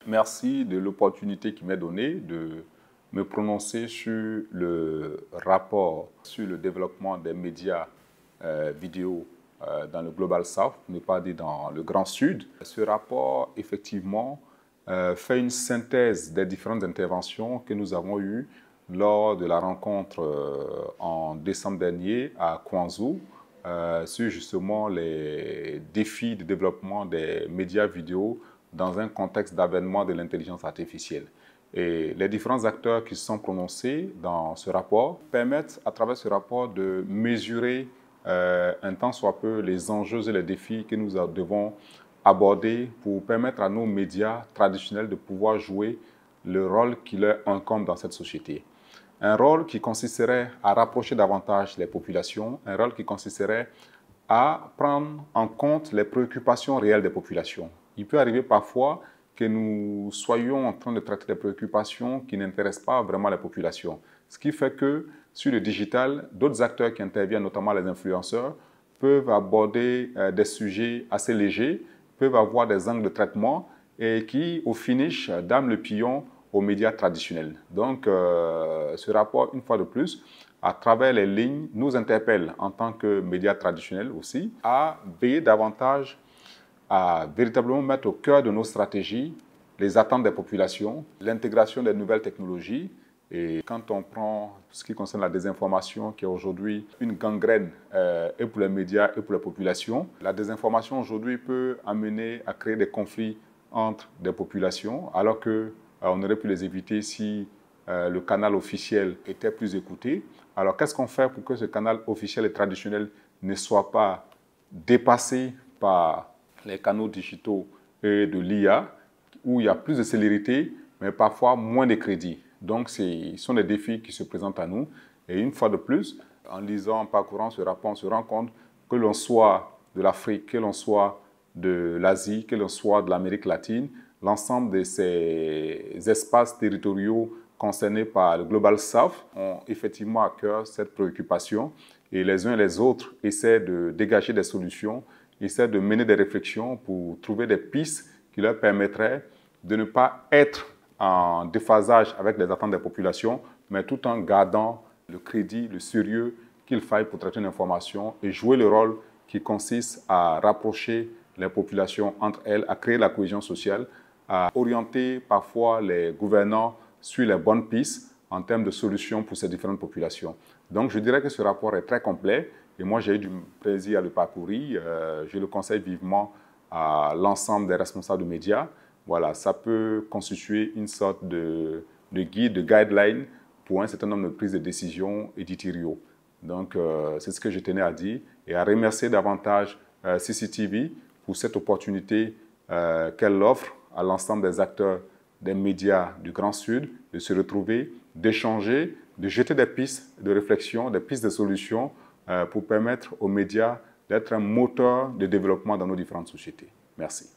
Merci de l'opportunité qui m'est donnée de me prononcer sur le rapport sur le développement des médias vidéo dans le Global South, pour ne pas dire dans le Grand Sud. Ce rapport, effectivement, fait une synthèse des différentes interventions que nous avons eues lors de la rencontre en décembre dernier à Kwanzhou sur justement les défis de développement des médias vidéo dans un contexte d'avènement de l'intelligence artificielle. Et les différents acteurs qui se sont prononcés dans ce rapport permettent, à travers ce rapport, de mesurer un tant soit peu les enjeux et les défis que nous devons aborder pour permettre à nos médias traditionnels de pouvoir jouer le rôle qui leur incombe dans cette société. Un rôle qui consisterait à rapprocher davantage les populations, un rôle qui consisterait à prendre en compte les préoccupations réelles des populations. Il peut arriver parfois que nous soyons en train de traiter des préoccupations qui n'intéressent pas vraiment les populations. Ce qui fait que sur le digital, d'autres acteurs qui interviennent, notamment les influenceurs, peuvent aborder des sujets assez légers, peuvent avoir des angles de traitement et qui, au finish, dament le pion aux médias traditionnels. Donc, ce rapport, une fois de plus, à travers les lignes, nous interpelle en tant que médias traditionnels aussi à veiller davantage à véritablement mettre au cœur de nos stratégies les attentes des populations, l'intégration des nouvelles technologies. Et quand on prend ce qui concerne la désinformation, qui est aujourd'hui une gangrène et pour les médias et pour la population, la désinformation aujourd'hui peut amener à créer des conflits entre des populations, alors qu'on aurait pu les éviter si le canal officiel était plus écouté. Alors qu'est-ce qu'on fait pour que ce canal officiel et traditionnel ne soit pas dépassé par les canaux digitaux et de l'IA, où il y a plus de célérité, mais parfois moins de crédit. Donc, ce sont des défis qui se présentent à nous. Et une fois de plus, en lisant, en parcourant ce rapport, on se rend compte que l'on soit de l'Afrique, que l'on soit de l'Asie, que l'on soit de l'Amérique latine, l'ensemble de ces espaces territoriaux concernés par le Global South ont effectivement à cœur cette préoccupation. Et les uns et les autres essaient de dégager des solutions, essaient de mener des réflexions pour trouver des pistes qui leur permettraient de ne pas être en déphasage avec les attentes des populations, mais tout en gardant le crédit, le sérieux qu'il faille pour traiter une information et jouer le rôle qui consiste à rapprocher les populations entre elles, à créer la cohésion sociale, à orienter parfois les gouvernants sur les bonnes pistes en termes de solutions pour ces différentes populations. Donc je dirais que ce rapport est très complet et moi j'ai eu du plaisir à le parcourir. Je le conseille vivement à l'ensemble des responsables de médias. Voilà, ça peut constituer une sorte de guide, de guideline pour un certain nombre de prises de décisions éditoriaux. Donc c'est ce que je tenais à dire et à remercier davantage CCTV pour cette opportunité qu'elle offre à l'ensemble des acteurs des médias du Grand Sud de se retrouver, d'échanger, de jeter des pistes de réflexion, des pistes de solutions pour permettre aux médias d'être un moteur de développement dans nos différentes sociétés. Merci.